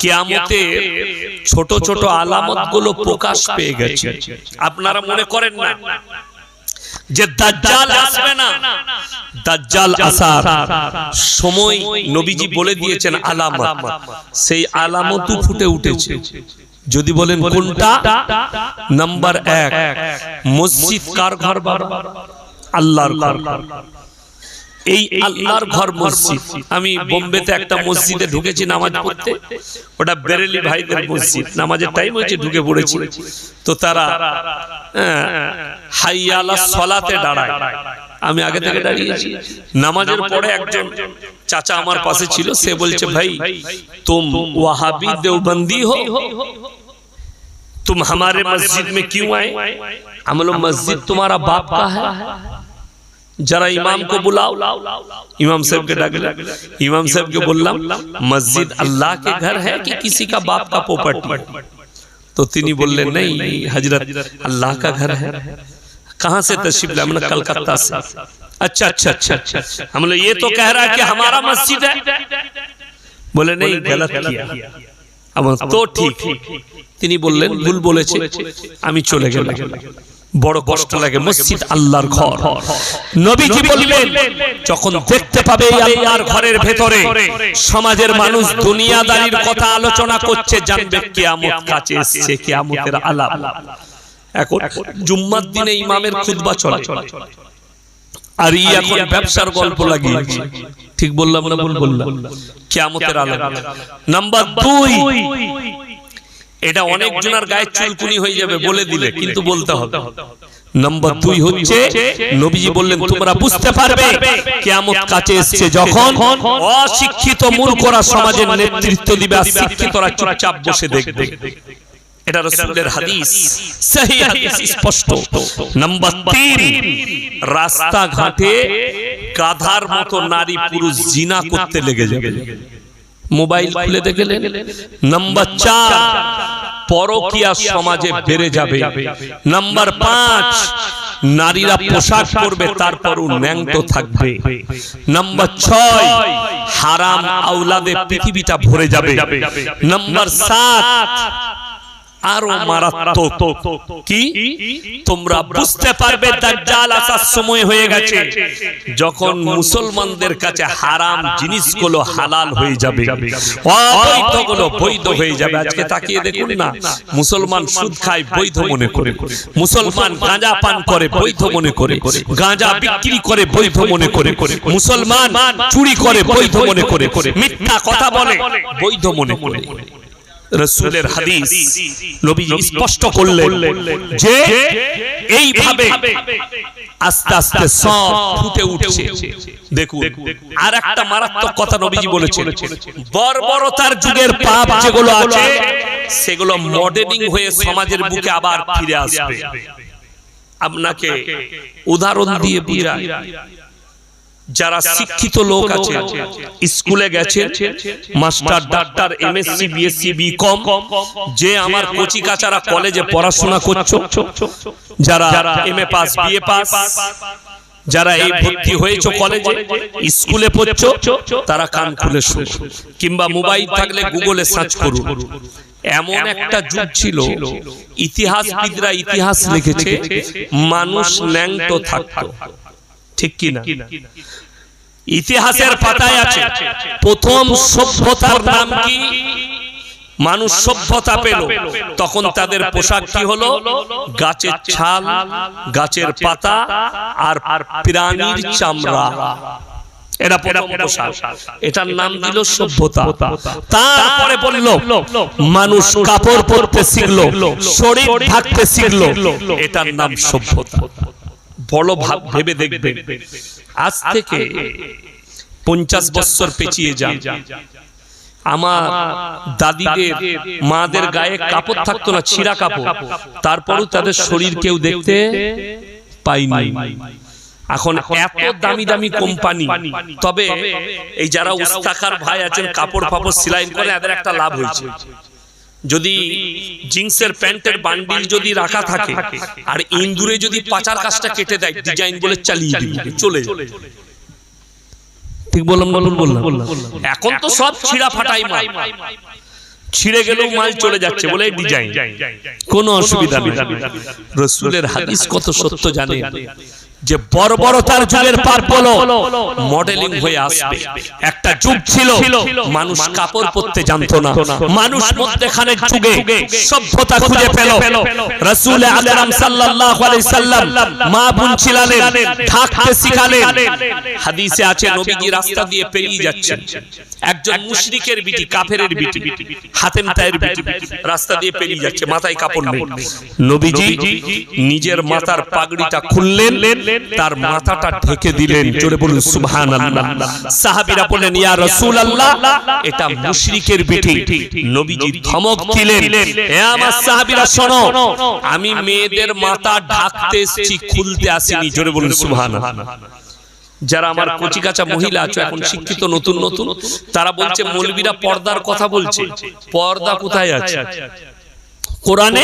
কিয়ামতে ছোট ছোট আলামতগুলো প্রকাশ পেয়ে গেছে। আপনারা মনে করেন না যে দাজ্জাল আসবে না? দাজ্জাল আসার সময় নবীজি বলে দিয়েছেন আলামত, সেই আলামতও ফুটে উঠেছে। যদি বলেন কোনটা? নাম্বার 1, মসজিদ কার ঘর? আল্লাহর ঘর। এই আল্লাহর ঘর মসজিদ। আমি বোম্বেতে একটা মসজিদে ঢুকেছি নামাজ পড়তে, ওটা বেরেলি ভাইদের মসজিদ। নামাজের টাইম হয়েছে, ঢুকে পড়েছি। তো তারা হাইয়া আলা সলাতে দাঁড়ায়, আমি আগে থেকে দাঁড়িয়েছি। নামাজের পরে একজন চাচা আমার পাশে ছিল, সে বলছে ভাই তুম ওয়াহাবি দেওবন্দি हो, तुम हमारे मस्जिद में क्यों आए? हम लोग मस्जिद तुम्हारा बाप का है, जरा इमाम को बुलाओ। इमाम साहब के डाकला, इमाम साहब के बोललाम मस्जिद अल्लाह के घर है कि किसी का बाप का प्रॉपर्टी? तो तिनी बोलले नहीं हजरत, अल्लाह का घर है। कहां से तशरीफ लाए? हमने कलकत्ता से। अच्छा अच्छा अच्छा अच्छा। हम लोग ये तो कह रहा है कि हमारा मस्जिद है। बोले नहीं, गलत किया। अब तो ठीक। তিনি বললেন ভুল বলেছে, আমি চলে গেলাম। বড় কষ্ট লাগে, মসজিদ আল্লাহর ঘর। নবীজি বললেন যখন দেখতে পাবে আল্লাহর ঘরের ভেতরে সমাজের মানুষ দুনিয়াদারির কথা আলোচনা করছে, জানবে কিয়ামত কাছে এসেছে, কিয়ামতের আলামত। এখন জুম্মার দিনে ইমামের খুতবা চলে, আর ই এখন ব্যবসার গল্প লাগিয়েছে। ঠিক বললাম না ভুল বললাম? কিয়ামতের আলামত। নাম্বার 2, এটা অনেক জনের গায়ে চুলকুনি হয়ে যাবে বলে দিলে, কিন্তু বলতে হবে। নাম্বার 2 হচ্ছে নবীজি বললেন তোমরা বুঝতে পারবে কিয়ামত কাছে এসেছে যখন অশিক্ষিত মূর্খরা সমাজের নেতৃত্ব দিবে আর শিক্ষিতরা চুপচাপ বসে দেখবে। এটা রাসূলের হাদিস, সহিহ হাদিস, স্পষ্ট। নাম্বার 3, রাস্তা ঘাটে গাধার মতো নারী পুরুষ জিনা করতে লেগে যাবে, মোবাইল খুলে দেখলেন। নাম্বার 4, পরকীয়া সমাজে বেড়ে যাবে। নাম্বার 5, নারীরা পোশাক পরবে তারপরও ন্যাংটো থাকবে। নাম্বার 6, হারাম আওলাদে পৃথিবীটা ভরে যাবে। নাম্বার 7, আরো মারাত্মক কি, তোমরা বুঝতে পারবে দাজ্জাল আসার সময় হয়ে গেছে যখন মুসলমানদের কাছে হারাম জিনিসগুলো হালাল হয়ে যাবে, অবৈধগুলো বৈধ হয়ে যাবে। আজকে তাকিয়ে দেখুন না, মুসলমান সুদ খায় বৈধ মনে করে, মুসলমান গাঁজা পান করে বৈধ মনে করে, গাঁজা বিক্রি করে বৈধ মনে করে, মুসলমান চুরি করে বৈধ মনে করে, মিথ্যা কথা বলে বৈধ মনে করে। রাসূলের হাদিস নবীজি স্পষ্ট করলেন যে এইভাবে আস্তে আস্তে সব ফুটে উঠছে। দেখুন আর একটা মারাত্মক কথা নবীজি বলেছেন, বর্বরতার যুগের পাপ যেগুলো আছে সেগুলো মডেলিং হয়ে সমাজের বুকে আবার ফিরে আসবে। আপনাকে উদাহরণ দিয়ে বুঝাই, যারা শিক্ষিত লোক আছে, স্কুলে গেছে, master, doctor, MSc, BSc, BCom, যে আমার কচি কাচারা কলেজে পড়াশোনা করছো, যারা এমএ পাস, বিএ পাস, যারা এই ভর্তি হয়েছে কলেজে, স্কুলে পড়ছো, তারা কান খুলে শুনো, কিংবা মোবাইল থাকলে গুগলে সার্চ করুন। এমন একটা যুগ ছিল, ইতিহাসবিদরা ইতিহাস লিখেছে, মানুষ ন্যাংটো থাকতো। ঠিক কি না? ইতিহাসের পাতায় আছে প্রথম সভ্যতার নাম কি? মানুষ সভ্যতা পেল তখন তাদের পোশাক কি হলো? গাছের ছাল, গাছের পাতা আর প্রাণীর চামড়া, এটা প্রথম পোশাক। এটার নাম দিল সভ্যতা। তারপরে বলল মানুষ কাপড় পরতে শিখলো, শরীর ঢাকতে শিখলো, এটার নাম সভ্যতা। বড় ভাব ভেবে দেখবে, আজ থেকে 50 বছর পেছিয়ে যান, আমার দাদিদের, মাদের গায়ে কাপড় থাকতো না, ছিঁড়া কাপড়, তারপরও তাদের শরীর কেউ দেখতে পাইনি। এখন এত দামি দামি কোম্পানি, তবে এই যারা উস্তাকার ভাই আছেন, কাপড় ফাপড় সেলাই করে, এদের একটা লাভ হয়েছে। যদি জিন্সের প্যান্টের বান্ডিল যদি রাখা থাকে আর ইন্দুরে যদি পাচার কাজটা কেটে দেয়, ডিজাইন বলে চালিয়ে দিবে, চলে যায়। ঠিক বললাম না? বললাম। এখন তো সব ছিঁড়া ফাটাই মাল। ছিঁড়ে গেলেও মাল চলে যাচ্ছে বলে ডিজাইন, কোনো অসুবিধা নেই। রাসূলের হাদিস কত সত্য জানেন, যে বর্বরতার যুগের পাপ বলো মডেলিং হয়ে আসবে। একটা যুগ ছিল মানুষ কাপড় পরতে জানতো না, মানুষ মধ্যখানের যুগে সভ্যতা খুঁজে পেল। রাসূল আকরাম সাল্লাল্লাহু আলাইহি সাল্লাম মা বোন ছিলেন, ঢাকতে শিখালেন। হাদিসে আছে নবীজি রাস্তা দিয়ে পেরিয়ে যাচ্ছেন, একজন মুশরিকের বিটি, কাফেরের বিটি, হাতেম তায়ের বিটি রাস্তা দিয়ে পেরিয়ে যাচ্ছে, মাথায় কাপড় নেই। নবীজি নিজের মাথার পাগড়িটা খুললেন, তার মাথাটা ঢেকে দিলেন। জোরে বলুন সুবহানাল্লাহ। সাহাবীরা বললেন ইয়া রাসূলুল্লাহ, এটা মুশরিকের বিটি। নবীজি ধমক দিলেন, হে আমার সাহাবীরা শোনো, আমি মেয়েদের মাথা ঢাকতে এসেছি, খুলতে আসিনি। জোরে বলুন সুবহানাল্লাহ। যারা আমার কচিকাচা মহিলা আছো, এখন শিক্ষিত নতুন নতুন, তারা বলছে মৌলবীরা পর্দার কথা বলছে। পর্দা কোথায় আছে কোরআনে?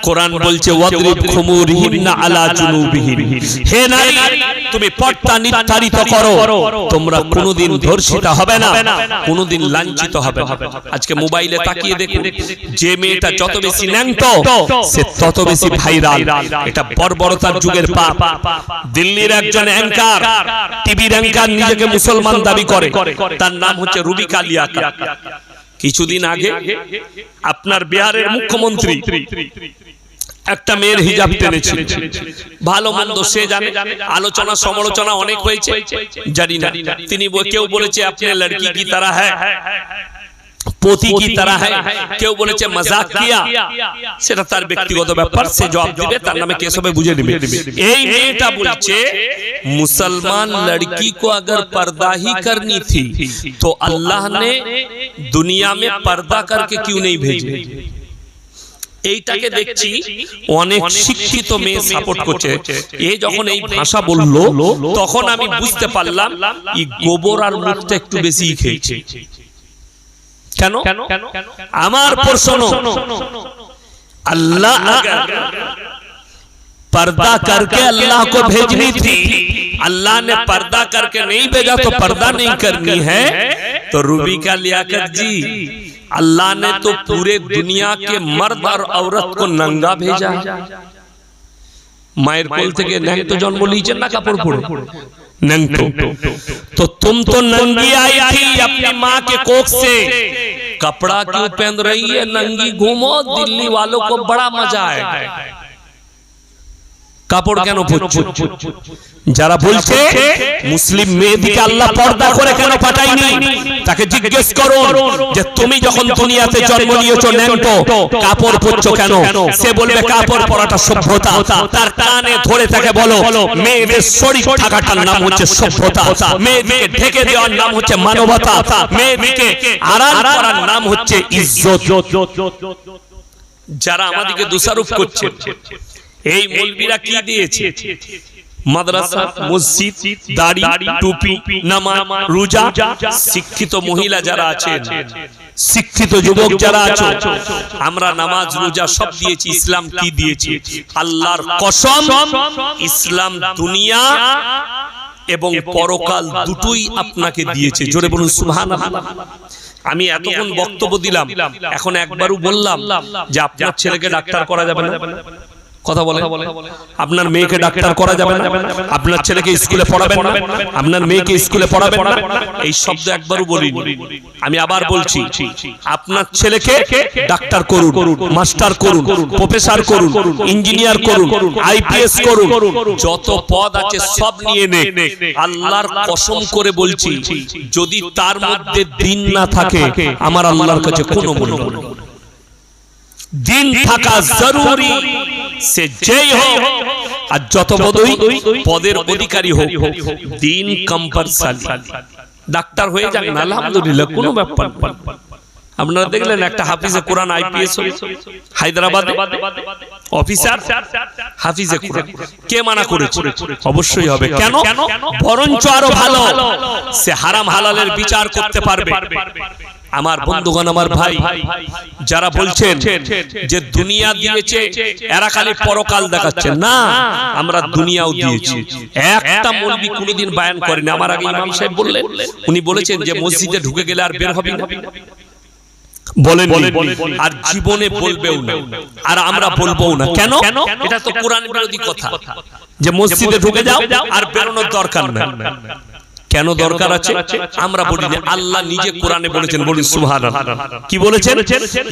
কোরআন বলছে ওয়াদরিব খুমুরিহিন্না আলা জুনুবিহিন, হে নারী তুমি পর্দা নির্ধারিত করো, তোমরা কোনোদিন ধর্ষিতা হবে না, কোনোদিন লাঞ্ছিত হবে না। আজকে মোবাইলে তাকিয়ে দেখুন, যে মেয়েটা যত বেশি ন্যাংটো সে তত বেশি ভাইরাল। এটা বর্বরতার যুগের পাপ। দিল্লির একজন অ্যাঙ্কার, টিভির অ্যাঙ্কার, নিজেকে মুসলমান দাবি করে, তার নাম হচ্ছে রুবিকা লিয়াকা। কিছুদিন আগে আপনার বিহারের মুখ্যমন্ত্রী একটা মেয়ের হিজাব টেনেছিল, ভালো মন্দ সে জানে, আলোচনা সমালোচনা অনেক হয়েছে, জানি না। তিনি কেউ বলেছে আপনি লড়কি কি তারা হ্যায়, পোতি কি তারা হ্যায়, কেউ বলেছে মজাক কিয়া, সেটা তার ব্যক্তিগত ব্যাপার, সে জবাব দিবে, তার নামে কেস হবে, বুঝে নেবে। এই মেয়েটা বলছে মুসলমান लड़की को अगर पर्दा ही करनी थी तो अल्लाह ने दुनिया में पर्दा करके क्यों नहीं भेजे। এইটাকে দেখছি অনেক শিক্ষিত মেয়ে সাপোর্ট করছে। এই যখন এই ভাষা বললো তখন আমি বুঝতে পারলাম এই গোবর আর মুখটা একটু বেশি খেয়েছে। কেন? আমার প্রশ্ন, अल्लाह अगर पर्दा करके अल्लाह को भेजनी थी, अल्लाह ने पर्दा करके नहीं भेजा तो पर्दा नहीं करनी है, तो रूबिका लियाकत जी अल्लाह ने तो पूरे दुनिया के मर्द और औरत को नंगा भेजा। मायर कोल থেকে ন্যাংটো জন্ম লিয়েছেন না কাপড় পরে ন্যাংটো, तो तुम तो नंगी आई थी अपनी माँ के कोख से, कपड़ा क्यों पहन रही है, नंगी घूमो, दिल्ली वालों को बड़ा मजा आएगा। কাপড় কেন পরছো? যারা বলছে মুসলিম মেয়েদিকে আল্লাহ পর্দা করে কেন পাঠায়নি, তাকে জিজ্ঞেস করুন যে তুমি যখন দুনিয়াতে জন্ম নিয়েছো ন্যাংটো, কাপড় পরছো কেন? সে বলবে কাপড় পরাটা সভ্যতা। তার কানে ধরে তাকে বলো মেয়েদের শরীর ঢাকাটার নাম হচ্ছে সভ্যতা, মেয়েদিকে ঢেকে দেওয়ার নাম হচ্ছে মানবতা, মেয়েদিকে আড়াল করার নাম হচ্ছে ইজ্জত। যারা আমাদেরকে দোষারোপ করছে, এই মৌলবীরা কি দিয়েছে? মাদ্রাসা, মসজিদ, দাড়ি, টুপি, নামাজ, রোজা। শিক্ষিত মহিলা যারা আছেন, শিক্ষিত যুবক যারা আছো, আমরা নামাজ রোজা সব দিয়েছি। ইসলাম কি দিয়েছে? আল্লাহর কসম, ইসলাম দুনিয়া এবং পরকাল দুটোই আপনাকে দিয়েছে। জোরে বলুন সুবহানাল্লাহ। আমি এতক্ষণ বক্তব্য দিলাম, এখন একবারও বললাম যে আপনার ছেলেকে ডাক্তার করা যাবে না, কথা বলে, আপনার মেয়েকে ডাক্তার করা যাবে না, আপনার ছেলেকে স্কুলে পড়াবেন না, আপনার মেয়েকে স্কুলে পড়াবেন না, এই শব্দ একবারও বলিনি। আমি আবার বলছি, আপনার ছেলেকে ডাক্তার করুন, মাস্টার করুন, প্রফেসর করুন, ইঞ্জিনিয়ার করুন, আইপিএস করুন, যত পদ আছে সব নিয়ে নে। আল্লাহর কসম করে বলছি, যদি তার মধ্যে দিন না থাকে আমার আল্লাহর কাছে কোনো মূল্য নেই। দিন থাকা জরুরি, সে যেই হোক আর যত বড়ই পদের অধিকারী হোক, দিন কম্পালসারি। ডাক্তার হয়ে যাক না, আলহামদুলিল্লাহ, কোনো ব্যাপার না। আপনারা দেখলেন একটা হাফিজে কোরআন আইপিএস হায়দ্রাবাদে অফিসার, হাফিজে কোরআন, কে মানা করেছে? অবশ্যই হবে। কেন? বরঞ্চ আরো ভালো, সে হারাম হালালের বিচার করতে পারবে। আমার বন্ধুগণ, আমার ভাই যারা বলছেন যে দুনিয়া দিয়েছে এরা খালি পরকাল দেখাচ্ছে, না, আমরা দুনিয়াও দিয়েছি। একটা মৌলবি কোনোদিন বায়ান করেনি। আমার আগে ইমাম সাহেব বললেন, উনি বলেছেন যে মসজিদে ঢুকে গেলে আর বের হবি না। বলেন আর জীবনে বলবেও না, আর আমরা বলবোও না। কেন? এটা তো কোরআন বিরোধী কথা যে মসজিদে ঢুকে যাও আর বেরোনোর দরকার না। কেন দরকার আছে? আমরা বলি যে আল্লাহ নিজে কোরআনে বলেছেন, বলি সুবহানাল্লাহ। কি বলেছেন?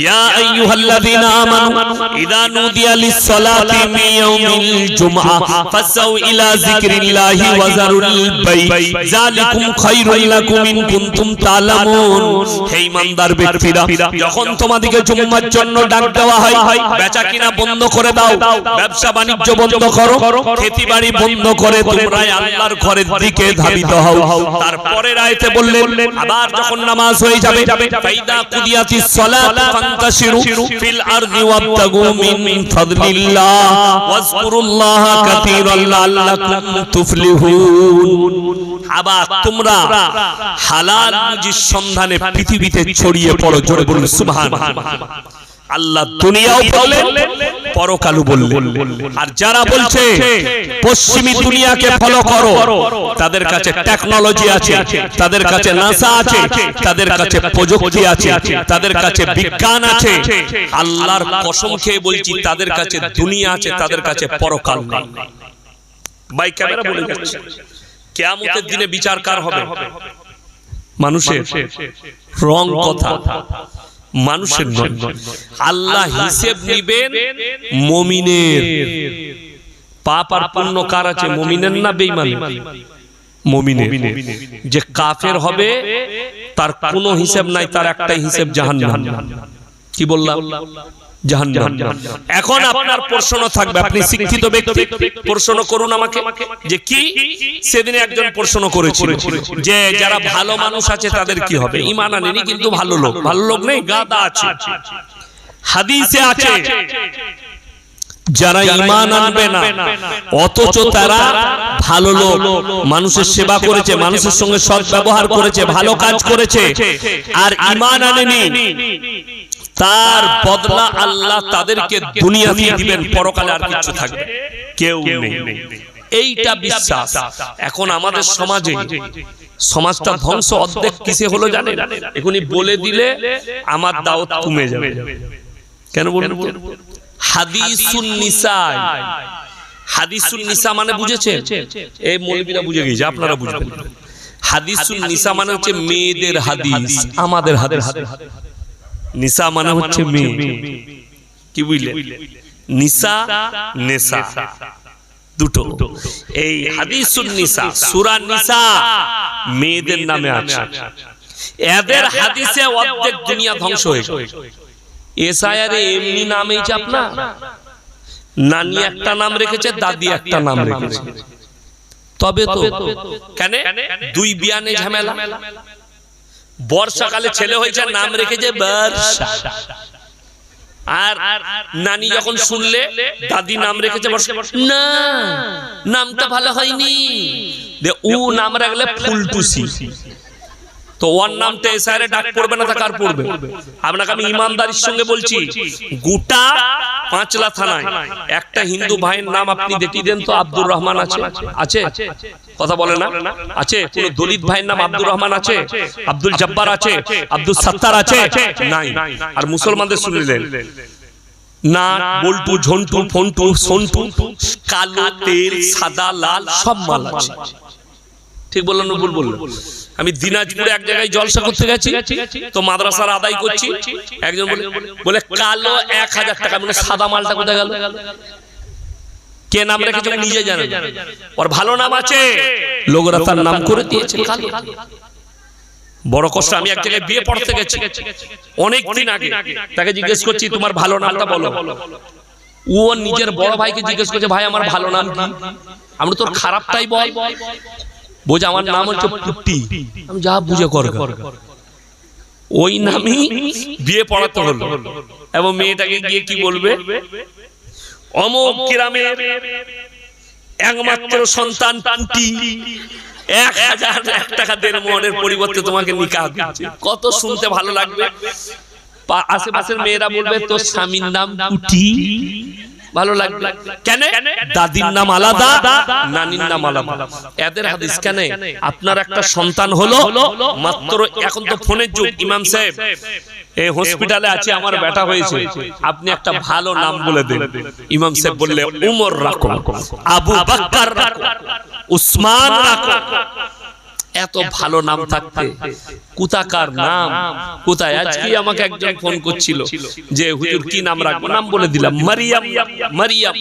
ইয়া আইয়ুহাল্লাযীনা আমানু ইযা নুদিয়া লিস-সালাতি মিন ইয়াউমিল জুমআ ফাসাউ ইলা যিকরিল্লাহি ওয়া যারুল বাই যালিকুম খায়রুল লাকুম ইন কুনতুম তা'লামুন। হে ঈমানদার ব্যক্তিরা, যখন তোমাদেরকে জুম্মার জন্য ডাক দেওয়া হয়, বেচা কিনা বন্ধ করে দাও, ব্যবসা বাণিজ্য বন্ধ করো, খেতিবাড়ি বন্ধ করে তোমরা আল্লাহর ঘরের দিকে ধাবিত হও। তারপরে আয়াতে বললেন আবার যখন নামাজ হয়ে যাবে, ফাইদা কুদিয়াতিস সালাত ফান্তাশিরু ফিল আরদি ওয়াবতাগু মিন ফাদলিল্লাহ ওয়াজকুরুল্লাহা কাসীরান লাআল্লাকুম তুফলিহুন। আবার তোমরা হালাল রুজির সন্ধানে পৃথিবীতে ছড়িয়ে পড়ো। জোরে বলুন সুবহানাল্লাহ। আল্লাহ দুনিয়াও বললেন, পরকালও বললেন। আর যারা বলছে পশ্চিমী দুনিয়াকে ফলো করো, তাদের কাছে টেকনোলজি আছে, তাদের কাছে নাসা আছে, তাদের কাছে প্রযুক্তি আছে, তাদের কাছে বিজ্ঞান আছে। আল্লাহর কসম খেয়ে বলছি, তাদের কাছে দুনিয়া আছে, তাদের কাছে পরকাল নেই। ভাই ক্যামেরা বলে যাচ্ছে, কিয়ামতের দিনে বিচার কার হবে? মানুষের। রং কথা, মানুষের নয়। আল্লাহ হিসেব নিবেন মুমিনের। পাপ আর পুণ্য কার আছে? মুমিনের না বেঈমানের? মুমিনের। যে কাফের হবে তার কোনো হিসাব নাই, তার একটাই হিসাব জাহান্নাম। কি বললাম? জাহান্নাম। এখন আপনার প্রশ্ন থাকবে, আপনি শিক্ষিত ব্যক্তি, প্রশ্ন করুন আমাকে যে কি? সেদিনে একজন প্রশ্ন করেছিল যে যারা ভালো মানুষ আছে তাদের কি হবে? ঈমান আনেনি কিন্তু ভালো লোক। ভালো লোক নেই, গাদা আছে। হাদিসে আছে যারা ঈমান আনবে না অথচ তারা ভালো লোক, মানুষের সেবা করেছে, মানুষের সঙ্গে সৎ ব্যবহার করেছে, ভালো কাজ করেছে, আর ঈমান আনেনি, তার বদলা আল্লাহ তাদেরকে দুনিয়াতে দিবেন, পরকালে আর কিছু থাকবে কেউ নেই। এইটা বিশ্বাস। এখন আমাদের সমাজে, সমাজটা ধ্বংস অর্ধেক কিসে হলো জানেন? এখনই বলে দিলে আমার দাওয়াত কমে যাবে। কেন বলুন? হাদিসুন নিসা। হাদিসুন নিসা মানে বুঝেছেন? এই মৌলবীরা বুঝে গেছে, আপনারা বুঝবেন। হাদিসুন নিসা মানে হচ্ছে মেয়েদের হাদিস, আমাদের হাদিস। নিসা মানে হচ্ছে মেয়ে। কি বুঝলে? নিসা নেসা দুটো। এই হাদিসুন নিসা, সূরা নিসা মেয়েদের নামে আছে। এদের হাদিসে অর্ধেক দুনিয়া ধ্বংস হয়েছে। এসআইআর এমনি নাম হয়েছে আপনার, নানি একটা নাম রেখেছে, দাদি একটা নাম রেখেছে। তবে তো কেন দুই বিয়ানে ঝামেলা? বর্ষাকালে ছেলে হয়েছে, নাম রেখেছে বর্ষা। আর নানি যখন শুনলে দাদি নাম রেখেছে বর্ষা, না নামটা ভালো হয়নি, ও নাম রাখলে ফুলটুসি। তো ওর নামটা এসআইআর ডাক পড়বে না, তা কার পড়বে? আপনাকে আমি ইমানদারির সঙ্গে বলছি, গোটা পাঁচলা থানায় একটা হিন্দু ভাইয়ের নাম আপনি দেখিয়ে দেন তো। আব্দুর রহমান আছে? আছে? কথা বলে না? আছে? কোন দলিত ভাইয়ের নাম আব্দুর রহমান আছে? আব্দুল জব্বার আছে? আব্দুল সত্তার আছে? নাই। আর মুসলমানদের শুনলেন না, বল্টু, ঝন্টু, ফন্টু, সন্টু, কালো, তেল, সাদা, লাল সব মাল আছে। ঠিক বললাম না ভুল বললাম? আমি দিনাজপুরে এক জায়গায় জলসা করতে গেছি, তো মাদ্রাসার আদায় করছি, একজন বলে কালো 1000 টাকা। মানে সাদা মালটা কোথায় গেল? কে নাম রেখেছে নিজে জানে, ওর ভালো নাম আছে, লোকরা তার নাম করে দিয়েছে কালো। বড় কষ্ট। আমি এক জায়গায় বিয়ে পড়তে গেছি অনেক দিন আগে, তাকে জিজ্ঞেস করছি তোমার ভালো নামটা বলো। ও নিজের বড় ভাইকে জিজ্ঞেস করছে, ভাই আমার ভালো নাম কি? আমরা তোর খারাপটাই বল। বোঝা আমার নাম হচ্ছে পুটি। আমি যা বুঝে কর, ওই নামই বিয়ে পড়াতে হলো। এবং মেয়েটাকে গিয়ে কি বলবে? অমুক গ্রামের একমাত্র সন্তান পুটি, 1001 টাকা দেড় পরিবর্তে তোমাকে নিকাহ দিচ্ছে। কত শুনতে ভালো লাগবে। আশেপাশের মেয়েরা বলবে তোর স্বামীর নাম পুটি, ভালো লাগবে কেন? দাদির নাম আলাদা, নানির নাম আলাদা। এদের হাদিস কেন? আপনার একটা সন্তান হলো মাত্র, এখন তো ফোনের যুগ, ইমাম সাহেব এই হসপিটালে আছে, আমার বেটা হয়েছে, আপনি একটা ভালো নাম বলে দেন। ইমাম সাহেব বললে উমর রাখো, আবু বকর রাখো, উসমান রাখো। এত ভালো নাম থাকতে কোথাকার নাম কোথায়? আজকে আমাকে একজন ফোন করছিল যে হুজুর কি নাম রাখবো, নাম বলে দিলাম মারিয়াম। মারিয়াম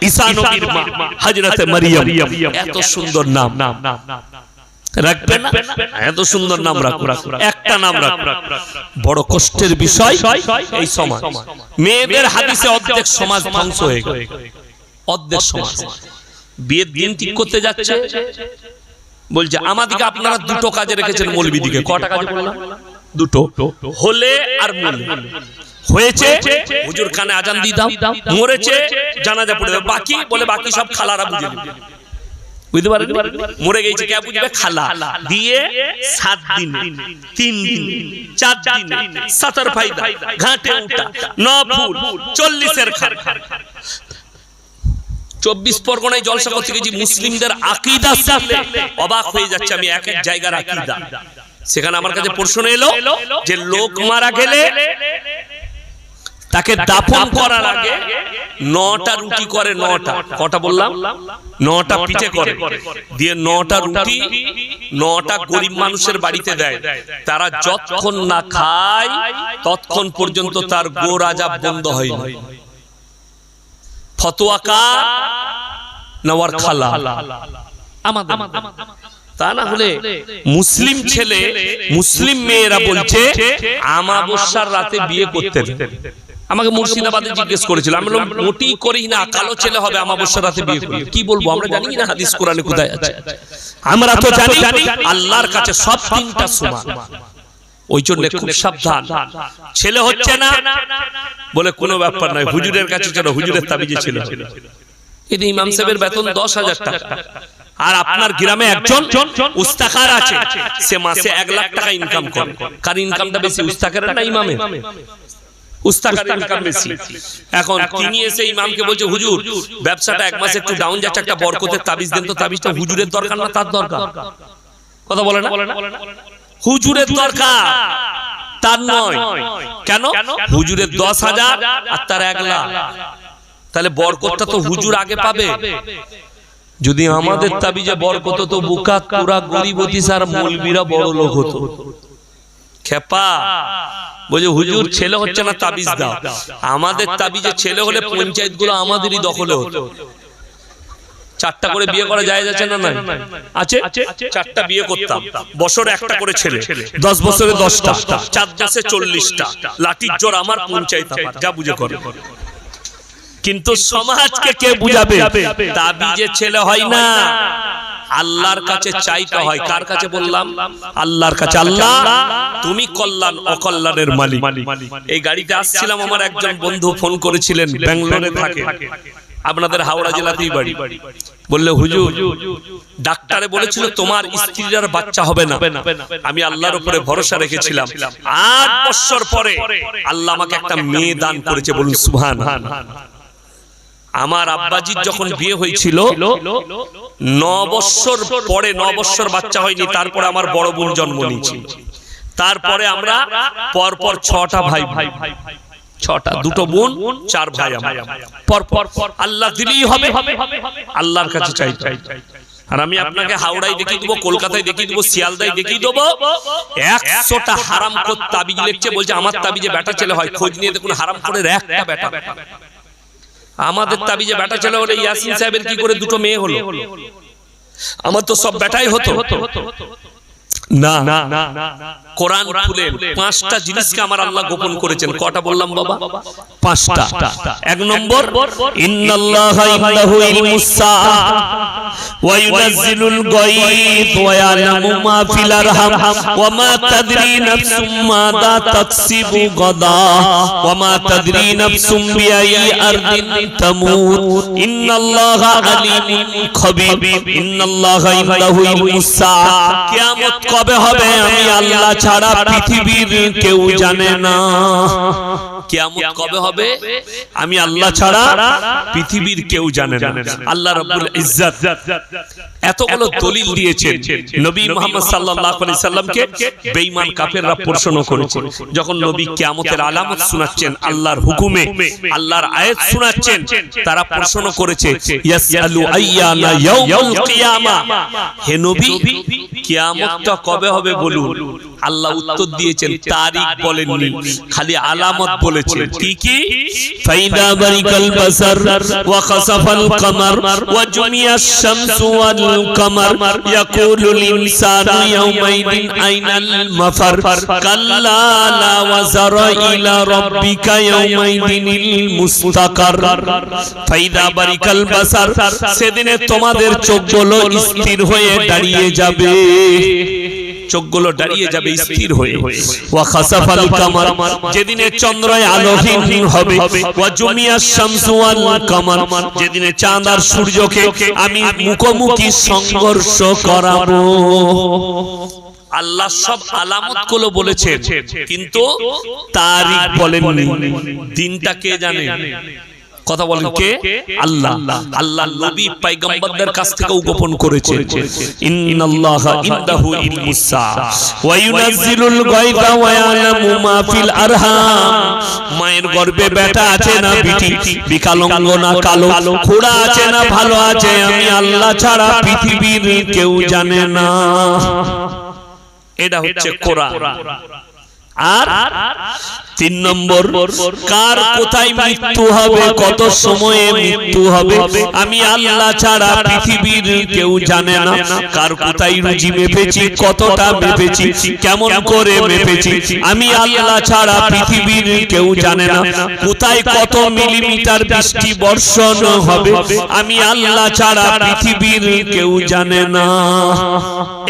ঈসা নবীর মা হযরতে মারিয়াম, এত সুন্দর নাম রাখবে না? এত সুন্দর নাম রাখো, একটা নাম রাখো। বড় কষ্টের বিষয় এই সমাজ, মেয়েদের হাদিসে অর্ধেক সমাজ ধ্বংস হয়ে গেল। অর্ধেক সমাজ বিয়ের দিন ঠিক করতে যাচ্ছে, বলছে আমাদিকে আপনারা দুটো কাজে রেখেছেন মৌলবীদিকে। কটা কাজে বললাম? দুটো, হলে আর মরলে। হয়েছে হুজুর কানে আজান দিয়ে দাও, মরেছে জানাজা পড়ে দাও, বাকি বলে বাকি সব খালারা বুঝে নেবে। বুঝতে পারেন? মরে গেছে কে বুঝবে? খালা। দিয়ে 7 দিন, 3 দিন, 4 দিন, 7 ফায়দা, ঘাটে উঠা, 9 ফুল, 40-এর খান। 24 পরগনায় জলসা করতে গেছি, মুসলিমদের আকীদা শুনলে অবাক হয়ে যাচ্ছে আমি, এক এক জায়গার আকীদা। সেখানে আমার কাছে প্রশ্ন এলো যে লোক মারা গেলে তাকে দাফন করার আগে 9টা রুটি করে, 9টা, কটা বললাম? 9টা পিঠে করে, দিয়ে 9টা রুটি 9টা গরিব মানুষের বাড়িতে দেয়। তারা যতক্ষণ না খায় ততক্ষণ পর্যন্ত তার গোর আযাব বন্ধ হয় না। ফতোয়া কার? নওয়ার খালা আমাদের। তা না হলে মুসলিম ছেলে মুসলিম মেয়েরা বলছে আমাবস্যার রাতে বিয়ে করতে। আমাকে মুর্শিদাবাদে জিজ্ঞেস করেছিল, আমি বললাম মোটেই করি না, কালো ছেলে হবে আমাবস্যার রাতে বিয়ে করবে। কি বলবো? আমরা জানি না হাদিস কোরআনে কোথায় আছে। আমরা তো জানি আল্লাহর কাছে সব তিনটা সমান। ওই জন্য খুব সাবধান। ছেলে হচ্ছে না বলে কোনো ব্যাপার নয়, হুজুরের কাছে চলো, হুজুরের তাবিজে ছিল। কিন্তু ইমাম সাহেবের বেতন 10,000 টাকা, আর আপনার গ্রামে একজন উস্তাকার আছে, সে মাসে 1 লাখ টাকা ইনকাম করে। কার ইনকামটা বেশি, উস্তাকারের না ইমামের? উস্তাকারের ইনকাম বেশি। এখন তিনি এসে ইমামকে বলছে হুজুর ব্যবসাটা 1 মাস একটু ডাউন যাচ্ছে, একটা বরকতের তাবিজ দেন তো। তাবিজটা হুজুরের দরকার না তার দরকার? কথা বলে না? হুজুরের দরকার, তার নয়। কেন? হুজুরের 10,000 আর তার 1 লাখ, তাহলে বরকতটা তো হুজুর আগে পাবে। যদি আমাদের তাবিজে বরকত তো বুকাত পুরা গরিবতী সার মৌলবীরা বড় লোক হতো। খেপা বলে হুজুর ছেলে হচ্ছে না তাবিজ দাও। আমাদের তাবিজে ছেলে হলে পঞ্চায়েত গুলো আমাদেরই দখলে হতো। 4টা করে বিয়ে করা যায় যাচ্ছে না? নাই আছে, 4টা বিয়ে করতাম, বছরে একটা করে ছেলে, 10 বছরে 10টা, 4 মাসে 40টা। লাঠির জোর আমার, পঞ্চায়েত আমার, যা বুঝে করে। কিন্তু সমাজকে কে বুঝাবে? তাবিজে ছেলে হয় না, আল্লাহর কাছে চাইতে হয়। কার কাছে বললাম? আল্লাহর কাছে। আল্লাহ তুমি কল্যাণ অকল্যাণের মালিক। এই গাড়িতে আসছিলাম, আমার একজন বন্ধু ফোন করেছিলেন, ব্যাঙ্গালোরে থাকে, আপনাদের হাওড়া জেলাতেই বাড়ি। বললে হুজুর ডাক্তারে বলেছিল তোমার স্ত্রীর আর বাচ্চা হবে না। আমি আল্লাহর উপরে ভরসা রেখেছিলাম, 8 বছর পরে আল্লাহ আমাকে একটা মেয়ে দান করেছে। বলুন সুবহানাল্লাহ। আমার আব্বাজির যখন বিয়ে হয়েছিল 9 বছর পরে, 9 বছর বাচ্চা হয়নি, তারপরে আমার বড় বোন জন্ম নিয়েছিল। তারপরে আমরা পরপর 6টা ভাই, 6টা, 2টো বোন, 4 ভাই। পরপর আল্লাহ দিলেই হবে, আল্লাহর কাছে চাইতে। আর আমি আপনাকে হাওড়ায় দেখিয়ে দেবো, কলকাতায় দেখিয়ে দেবো, শিয়ালদায় দেখিয়ে দেবো, 100টা হারাম করে তাবিজ লিখছে, বলছে আমার তাবিজে বেটা ছেলে হয়। খোঁজ নিয়ে দেখুন হারাম করে একটা বেটা। আমাদের তাবিজে বেটা ছেলে হলে ইয়াসিন সাহেবের কি করে 2টো মেয়ে হলো? আমার তো সব বেটাই হতো না। কোরআন খুলে 5টা জিনিসকে আমার আল্লাহ গোপন করেছেন। কটা বললাম বাবা? 5টা। 1 নম্বর, ইন্নাল্লাহা ইনদাহু ইলমুস সাআ ওয়া ইউনাজ্জিলুল গায়ব ওয়া ইয়ালামু মা ফিল আরহাম ওয়া মা তাদরি নাফসুম মাযা তাকসিবু গাদা ওয়া মা তাদরি নাফসুম বিআই আরদিন তামুত ইন্নাল্লাহা আলিমুন খাবীর ইন্নাল্লাহা ইনদাহু ইলমুস সাআ। কিয়ামত কবে হবে আমি আল্লাহ ছাড়া পৃথিবীর কেউ জানে না। কিয়ামত কবে হবে আমি আল্লাহ ছাড়া পৃথিবীর কেউ জানে না। আল্লাহ রাব্বুল ইজ্জত এতগুলো দলিল দিয়েছেন। নবী মুহাম্মদ সাল্লাল্লাহু আলাইহি সাল্লামকে বেঈমান কাফেররা প্রশ্ন করেছে, যখন নবী কিয়ামতের আলামত শোনাচ্ছেন, আল্লাহর হুকুমে আল্লাহর আয়াত শোনাচ্ছেন, তারা প্রশ্ন করেছে ইয়াসআলু আইয়ানা ইয়াউমুল কিয়ামা, হে নবী কিয়ামতটা কবে হবে বলুন। আল্লাহ উত্তর দিয়েছেন, তারিখ বলেননি, খালি আলামত বলেছেন। কি কি? ফাইদা বারিকাল বাসার ওয়া খাসাফাল কামার ওয়া জুমিয়াশ শামসু ওয়াল কামার ইয়াকুলুল ইনসানু ইয়াউমাইদিন আইনাল মাফার কাল্লা লা ওয়াজারা ইলা রাব্বিকা ইয়াউমাইদিনিল মুস্তাকার। ফাইদা বারিকাল বাসার, সেদিনে তোমাদের চোখগুলো স্থির হয়ে দাঁড়িয়ে যাবে, চোখগুলো দাঁড়িয়ে যাবে স্থির হয়ে। ওয়া খাসাফাল কামার, যেদিনে চন্দ্র আলোহীন হবে। ওয়া জুমিয়াশ শামসু ওয়াল কামার, যেদিনে চাঁদ আর সূর্যকে আমি মুখোমুখি সংঘর্ষ করাবো। আল্লাহ সব আলামত গুলো বলেছেন, কিন্তু তারিখ বলেননি। দিনটা কে জানে? কথা বলেন কে? আল্লাহ। আল্লাহ নবী পয়গম্বরদের কাছ থেকে গোপন করেছেন। ইন্নাল্লাহা ইনদাহু ইলমুস সাআ ওয়া ইউনাজ্জিলুল গায়বা ওয়া ইয়ালামু মা ফিল আরহাম। মায়ের গর্ভে বেটা আছে না বিটি, বিকলাঙ্গ না কালো, খোড়া আছে না ভালো আছে, আমি আল্লাহ ছাড়া পৃথিবীর কেউ জানে না। এটা হচ্ছে কোরআন। আর 3 নম্বর, কার কোথায় মৃত্যু হবে, কত সময়ে মৃত্যু হবে, আমি আল্লাহ ছাড়া পৃথিবীর কেউ জানে না। কার কোথায় রুজি মেপেছি, কতটা মেপেছি, কেমন করে মেপেছি, আমি আল্লাহ ছাড়া পৃথিবীর কেউ জানে না। কোথায় কত মিলিমিটার বৃষ্টি বর্ষণ হবে, আমি আল্লাহ ছাড়া পৃথিবীর কেউ জানে না।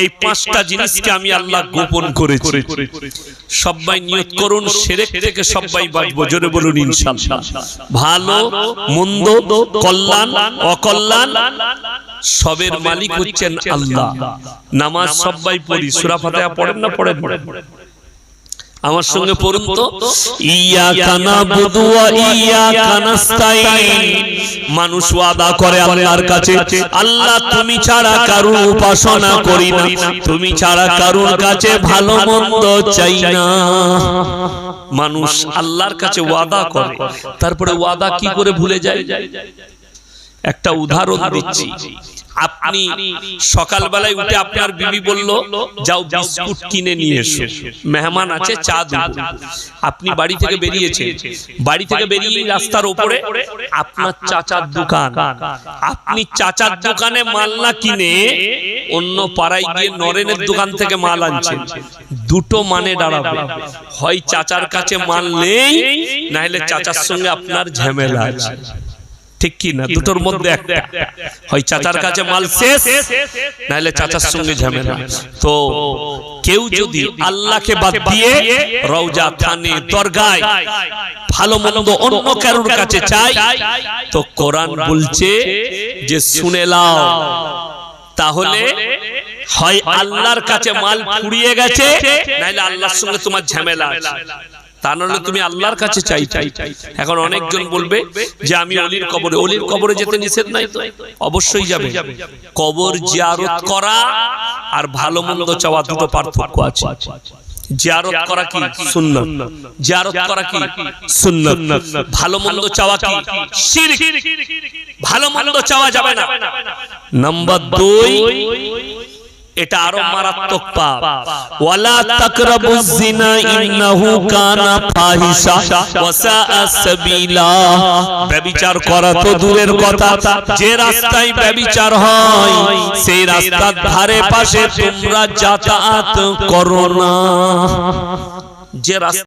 এই 5টা জিনিসকে আমি আল্লাহ গোপন করেছি। সবাই নিয়ত করুন, শিরক থেকে সবাই বাঁচবো। জোরে বলুন ইনশাআল্লাহ। ভালো মন্দ, কল্যাণ অকল্যাণ সবের মালিক হচ্ছেন আল্লাহ। নামাজ সবাই পড়ি, সূরা ফাতিহা পড়েন না? পড়েন। আমার সঙ্গে পড়ুন তো, ইয়াকা নাবুদু ওয়া ইয়াকা নাস্তাইন। মানুষ ওয়াদা করে আল্লাহর কাছে, আল্লাহ তুমি ছাড়া কারোর উপাসনা করি না, তুমি ছাড়া কারোর কাছে ভালো মন্দ চাই না। মানুষ আল্লাহর কাছে ওয়াদা করে, তারপরে ওয়াদা কি করে ভুলে যায়? একটা উদাহরণ দিচ্ছি। আপনি সকালবেলায় উঠে আপনার বিবি বলল যাও বিস্কুট কিনে নিয়ে এসো, মেহমান আছে, চা দেব। আপনি বাড়ি থেকে বেরিয়েছেন, বাড়ি থেকে বেরিয়ে রাস্তার উপরে আপনার চাচার দোকান, আপনি চাচার দোকানে মাল না কিনে অন্য পাড়ায় গিয়ে নরেনের দোকান থেকে মাল আনছেন। দুটো মানে দাঁড়াবে, হয় চাচার কাছে মাল নেই, না হলে চাচার সঙ্গে আপনার ঝামেলা আছে। ঠিক কি না? দুটোর মধ্যে একটা, হয় চাচার কাছে মাল শেষ, নাহলে চাচার সঙ্গে ঝামেলা। তো কেউ যদি আল্লাহকে বাদ দিয়ে রওজা, থানে, দরগায় ভালো মন্দ অন্য কারোর কাছে চাই, তো কোরআন বলছে যে শুনে নাও, তাহলে হয় আল্লাহর কাছে মাল ফুরিয়ে গেছে, নাহলে আল্লাহর সঙ্গে তোমার ঝামেলা আছে। তা নাহলে তুমি আল্লাহর কাছে চাই। এখন অনেকজন বলবে যে আমি অলির কবরে, অলির কবরে যেতে নিষেধ নাই তো? অবশ্যই যাবে। কবর জিয়ারত করা আর ভালো মন্দ চাওয়া দুটো পার্থক্য আছে। জিয়ারত করা কি সুন্নাত, জিয়ারত করা কি সুন্নাত। ভালো মন্দ চাওয়া কি শিরক, ভালো মন্দ চাওয়া যাবে না। নাম্বার 2, এটা আরো মারাত্মক পাপ। ওয়ালা তাকরাবুজ জিনা ইন্নাহু কানা ফাহিশা ওয়া সাআ সাবিলা। ব্যভিচার করা তো দূরের কথা, যে রাস্তায় ব্যভিচার হয় সেই রাস্তার ধারে পাশে তোমরা যাতায়াত করো না। যে রাস্তা